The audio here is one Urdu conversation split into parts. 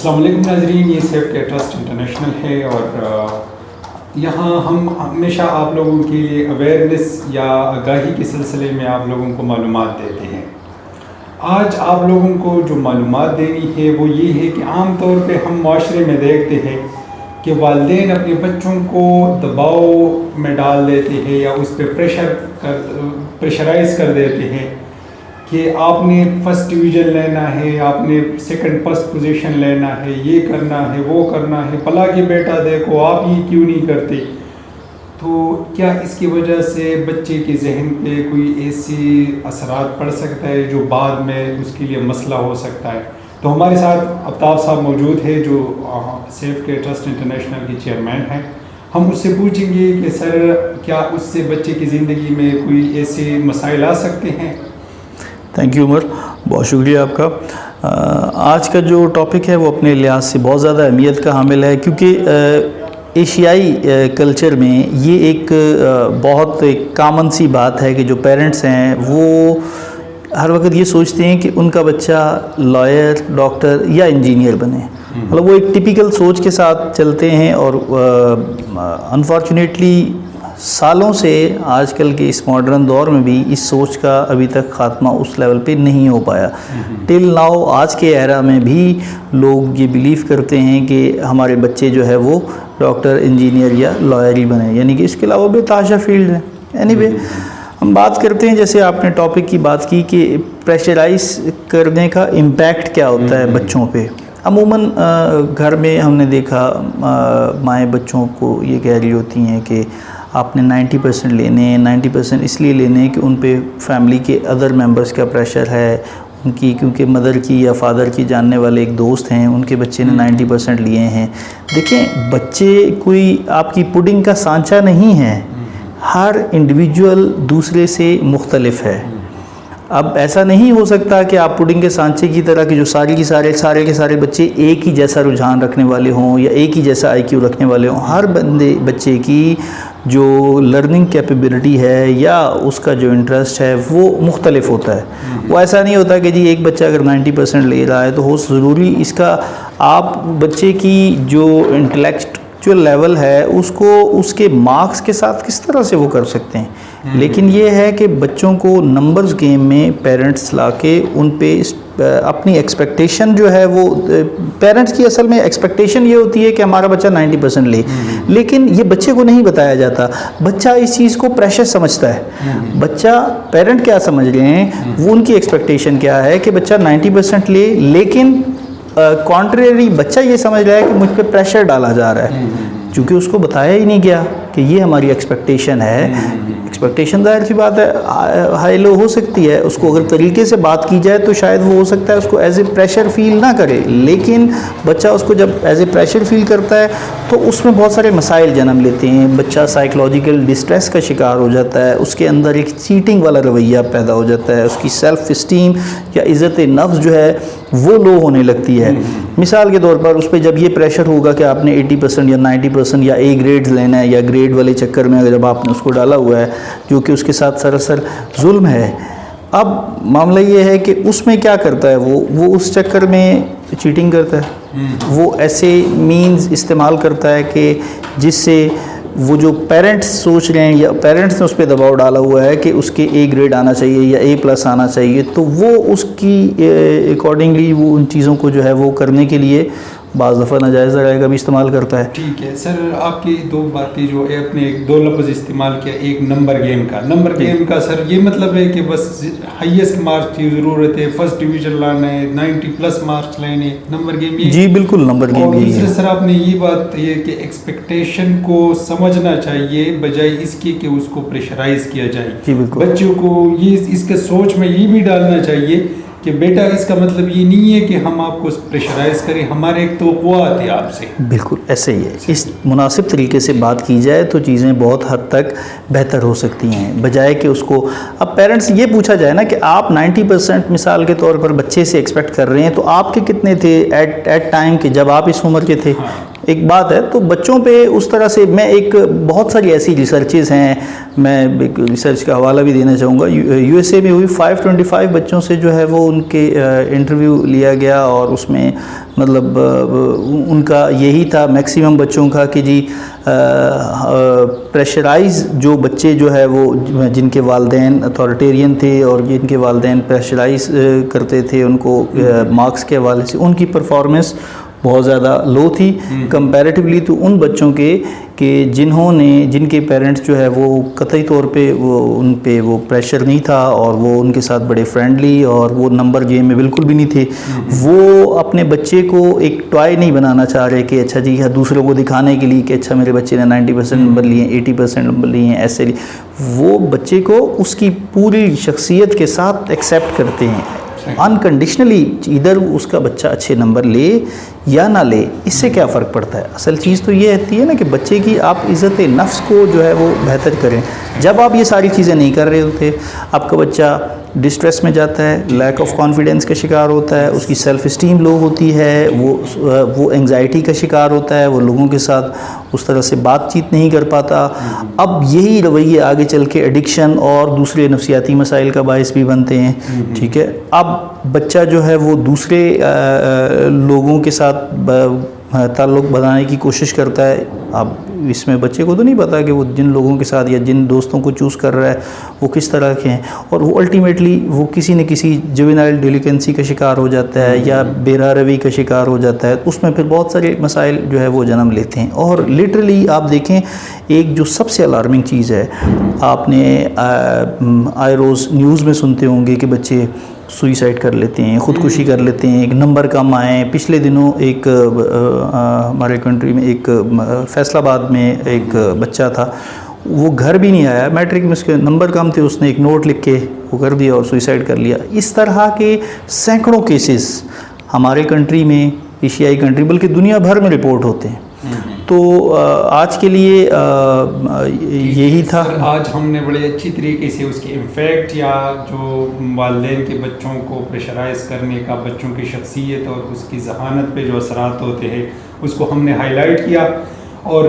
السلام علیکم ناظرین، یہ سیف کیئر ٹرسٹ انٹرنیشنل ہے اور یہاں ہم ہمیشہ آپ لوگوں کے لیے اویئرنیس یا آگاہی کے سلسلے میں آپ لوگوں کو معلومات دیتے ہیں۔ آج آپ لوگوں کو جو معلومات دینی ہے وہ یہ ہے کہ عام طور پہ ہم معاشرے میں دیکھتے ہیں کہ والدین اپنے بچوں کو دباؤ میں ڈال دیتے ہیں یا اس پہ پریشرائز کر دیتے ہیں کہ آپ نے فرسٹ ڈویژن لینا ہے، آپ نے سیکنڈ فرسٹ پوزیشن لینا ہے، یہ کرنا ہے، وہ کرنا ہے، پلا کے بیٹا دیکھو آپ یہ کیوں نہیں کرتے۔ تو کیا اس کی وجہ سے بچے کے ذہن پہ کوئی ایسی اثرات پڑ سکتا ہے جو بعد میں اس کے لیے مسئلہ ہو سکتا ہے؟ تو ہمارے ساتھ آفتاب صاحب موجود ہے جو سیف کیئر ٹرسٹ انٹرنیشنل کے چیئرمین ہیں۔ ہم اس سے پوچھیں گے کہ سر کیا اس سے بچے کی زندگی میں کوئی ایسے مسائل آ سکتے ہیں؟ تھینک یو عمر، بہت شکریہ آپ کا۔ آج کا جو ٹاپک ہے وہ اپنے لحاظ سے بہت زیادہ اہمیت کا حامل ہے، کیونکہ ایشیائی کلچر میں یہ ایک بہت ایک کامن سی بات ہے کہ جو پیرنٹس ہیں وہ ہر وقت یہ سوچتے ہیں کہ ان کا بچہ لائر، ڈاکٹر یا انجینئر بنے۔ مطلب وہ ایک ٹپیکل سوچ کے ساتھ چلتے ہیں، اور انفارچونیٹلی سالوں سے آج کل کے اس ماڈرن دور میں بھی اس سوچ کا ابھی تک خاتمہ اس لیول پہ نہیں ہو پایا۔ ٹل ناؤ آج کے ایرا میں بھی لوگ یہ بلیو کرتے ہیں کہ ہمارے بچے جو ہے وہ ڈاکٹر، انجینئر یا لائر ہی بنے، یعنی کہ اس کے علاوہ بے تحاشا فیلڈ ہیں۔ اینی وے ہم بات کرتے ہیں، جیسے آپ نے ٹاپک کی بات کی کہ پریشرائز کرنے کا امپیکٹ کیا ہوتا ہے بچوں پہ۔ عموماً گھر میں ہم نے دیکھا مائیں بچوں کو یہ کہہ رہی ہوتی ہیں کہ آپ نے 90% لینے ہیں، 90% اس لیے لینے ہیں کہ ان پہ فیملی کے ادر ممبرس کا پریشر ہے، ان کی کیونکہ مدر کی یا فادر کی جاننے والے ایک دوست ہیں، ان کے بچے نے 90% لیے ہیں۔ دیکھیں، بچے کوئی آپ کی پڈنگ کا سانچہ نہیں ہے، ہر انڈیویجول دوسرے سے مختلف ہے۔ اب ایسا نہیں ہو سکتا کہ آپ پڈنگ کے سانچے کی طرح کہ جو سارے کے سارے بچے ایک ہی جیسا رجحان رکھنے والے ہوں یا ایک ہی جیسا آئی کیو رکھنے والے ہوں۔ ہر بچے کی جو لرننگ کیپیبلٹی ہے یا اس کا جو انٹرسٹ ہے وہ مختلف ہوتا ہے۔ وہ ایسا نہیں ہوتا کہ جی ایک بچہ اگر 90% لے رہا ہے تو ہو ضروری اس کا آپ بچے کی جو انٹلیکچوئل لیول ہے اس کو اس کے مارکس کے ساتھ کس طرح سے وہ کر سکتے ہیں۔ لیکن یہ ہے کہ بچوں کو نمبرز گیم میں پیرنٹس لا کے ان پہ اپنی ایکسپیکٹیشن جو ہے وہ پیرنٹس کی اصل میں ایکسپیکٹیشن یہ ہوتی ہے کہ ہمارا بچہ 90% لے، لیکن یہ بچے کو نہیں بتایا جاتا۔ بچہ اس چیز کو پریشر سمجھتا ہے۔ بچہ پیرنٹ کیا سمجھ رہے ہیں، وہ ان کی ایکسپیکٹیشن کیا ہے کہ بچہ 90% لے، لیکن کانٹریری بچہ یہ سمجھ رہا ہے کہ مجھ پہ پریشر ڈالا جا رہا ہے، چونکہ اس کو بتایا ہی نہیں گیا کہ یہ ہماری ایکسپیکٹیشن ہے۔ ایکسپیکٹیشن ظاہر سی بات ہے ہائی لو ہو سکتی ہے، اس کو اگر طریقے سے بات کی جائے تو شاید وہ ہو سکتا ہے اس کو ایز اے پریشر فیل نہ کرے، لیکن بچہ اس کو جب ایز اے پریشر فیل کرتا ہے تو اس میں بہت سارے مسائل جنم لیتے ہیں۔ بچہ سائیکولوجیکل ڈسٹریس کا شکار ہو جاتا ہے، اس کے اندر ایک چیٹنگ والا رویہ پیدا ہو جاتا ہے، اس کی سیلف اسٹیم یا عزت نفس جو ہے وہ لو ہونے لگتی ہے۔ مثال کے طور پر اس پہ جب یہ پریشر ہوگا کہ آپ نے 80% یا 90% یا اے گریڈز لینا ہے، یا گریڈ والے چکر میں جب آپ نے اس کو ڈالا ہوا ہے جو کہ اس کے ساتھ سراسر ظلم ہے۔ اب معاملہ یہ ہے کہ اس میں کیا کرتا ہے وہ اس چکر میں چیٹنگ کرتا ہے، وہ ایسے مینز استعمال کرتا ہے کہ جس سے وہ جو پیرنٹس سوچ رہے ہیں یا پیرنٹس نے اس پہ دباؤ ڈالا ہوا ہے کہ اس کے اے گریڈ آنا چاہیے یا A+ آنا چاہیے، تو وہ اس کی اکارڈنگلی وہ ان چیزوں کو جو ہے وہ کرنے کے لیے بعض دفعہ ناجائز ذرائع کا بھی استعمال کرتا ہے۔ ٹھیک ہے سر، آپ کی دو باتیں جو آپ نے دو لفظ استعمال کیا، ایک نمبر گیم کا سر یہ مطلب ہے کہ بس ہائیسٹ مارکس کی ضرورت ہے، فرسٹ ڈویژن لانا ہے، 90+ مارکس لینے، نمبر گیم یہ؟ جی بالکل، نمبر گیم یہی ہے۔ سر آپ نے یہ بات یہ کہ ایکسپیکٹیشن کو سمجھنا چاہیے بجائے اس کے کہ اس کو پریشرائز کیا جائے۔ جی بالکل، بچوں کو یہ اس کے سوچ میں یہ بھی ڈالنا چاہیے کہ بیٹا اس کا مطلب یہ نہیں ہے کہ ہم آپ کو پریشرائز کریں، ہمارے ایک توقعات ہے آپ سے۔ بالکل ایسے ہی ہے، اس مناسب طریقے سے بات کی جائے تو چیزیں بہت حد تک بہتر ہو سکتی ہیں، بجائے کہ اس کو اب پیرنٹس یہ پوچھا جائے نا کہ آپ 90% مثال کے طور پر بچے سے ایکسپیکٹ کر رہے ہیں، تو آپ کے کتنے تھے ایٹ ٹائم کہ جب آپ اس عمر کے تھے؟ ایک بات ہے. تو بچوں پہ اس طرح سے میں ایک بہت ساری ایسی ریسرچز ہیں, میں ایک ریسرچ کا حوالہ بھی دینا چاہوں گا. یو ایس اے میں ہوئی 525 بچوں سے جو ہے وہ ان کے انٹرویو لیا گیا, اور اس میں مطلب ان کا یہی تھا میکسیمم بچوں کا کہ جی پریشرائز جو بچے جو ہے وہ جن کے والدین اتھارٹیرین تھے اور جن کے والدین پریشرائز کرتے تھے ان کو مارکس کے حوالے سے, ان کی پرفارمنس بہت زیادہ لو تھی کمپیریٹیولی تو ان بچوں کے کہ جن کے پیرنٹس جو ہے وہ قطعی طور پہ ان پہ وہ پریشر نہیں تھا, اور وہ ان کے ساتھ بڑے فرینڈلی, اور وہ نمبر گیم میں بالکل بھی نہیں تھے. وہ اپنے بچے کو ایک ٹوائے نہیں بنانا چاہ رہے کہ اچھا جی دوسروں کو دکھانے کے لیے کہ اچھا میرے بچے نے 90% نمبر لیے ہیں, 80% نمبر لیے ہیں, ایسے لیے. وہ بچے کو اس کی پوری شخصیت کے ساتھ ایکسیپٹ کرتے ہیں انکنڈیشنلی, ادھر اس کا بچہ اچھے نمبر لے یا نہ لے, اس سے کیا فرق پڑتا ہے. اصل چیز تو یہ رہتی ہے نا کہ بچے کی آپ عزت نفس کو جو ہے وہ بہتر کریں. جب آپ یہ ساری چیزیں نہیں کر رہے ہوتے, آپ کا بچہ ڈسٹریس میں جاتا ہے, لیک آف کانفیڈنس کا شکار ہوتا ہے, اس کی سیلف اسٹیم لو ہوتی ہے, وہ انگزائٹی کا شکار ہوتا ہے, وہ لوگوں کے ساتھ اس طرح سے بات چیت نہیں کر پاتا. اب یہی رویے آگے چل کے ایڈکشن اور دوسرے نفسیاتی مسائل کا باعث بھی بنتے ہیں. ٹھیک ہے, اب بچہ جو ہے وہ دوسرے لوگوں کے ساتھ تعلق بنانے کی کوشش کرتا ہے. اب اس میں بچے کو تو نہیں پتا کہ وہ جن لوگوں کے ساتھ یا جن دوستوں کو چوز کر رہا ہے وہ کس طرح کے ہیں, اور وہ الٹیمیٹلی وہ کسی نہ کسی جوینائل ڈیلیکنسی کا شکار ہو جاتا ہے یا بے راہ روی کا شکار ہو جاتا ہے. اس میں پھر بہت سارے مسائل جو ہے وہ جنم لیتے ہیں. اور لٹرلی آپ دیکھیں, ایک جو سب سے الارمنگ چیز ہے, آپ نے آئے روز نیوز میں سنتے ہوں گے کہ بچے سوئیسائڈ کر لیتے ہیں, خودکشی کر لیتے ہیں, ایک نمبر کم آئے. پچھلے دنوں ایک ہمارے کنٹری میں ایک فیصل آباد میں ایک بچہ تھا, وہ گھر بھی نہیں آیا, میٹرک میں اس کے نمبر کم تھے, اس نے ایک نوٹ لکھ کے وہ کر دیا اور سوئیسائڈ کر لیا. اس طرح کے سینکڑوں کیسز ہمارے کنٹری میں, ایشیائی کنٹری, بلکہ دنیا بھر میں رپورٹ ہوتے ہیں. تو آج کے لیے یہی تھا. آج ہم نے بڑے اچھی طریقے سے اس کی امپیکٹ یا جو والدین کے بچوں کو پریشرائز کرنے کا بچوں کی شخصیت اور اس کی ذہانت پہ جو اثرات ہوتے ہیں اس کو ہم نے ہائی لائٹ کیا. اور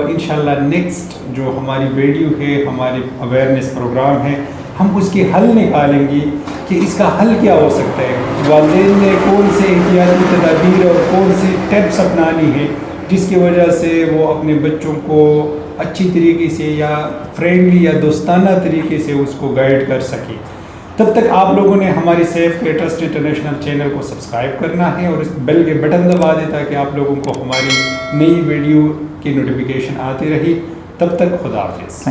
انشاءاللہ نیکسٹ جو ہماری ویڈیو ہے, ہماری اویئرنیس پروگرام ہے, ہم اس کی حل نکالیں گے کہ اس کا حل کیا ہو سکتا ہے. والدین نے کون سے احتیاطی تدابیر اور کون سے ٹیپس اپنانی ہے جس کی وجہ سے وہ اپنے بچوں کو اچھی طریقے سے یا فرینڈلی یا دوستانہ طریقے سے اس کو گائیڈ کر سکے. تب تک آپ لوگوں نے ہماری سیف کے ٹرسٹ انٹرنیشنل چینل کو سبسکرائب کرنا ہے اور اس بیل کے بٹن دبا دیں تاکہ آپ لوگوں کو ہماری نئی ویڈیو کی نوٹیفیکیشن آتی رہی. تب تک خدا حافظ.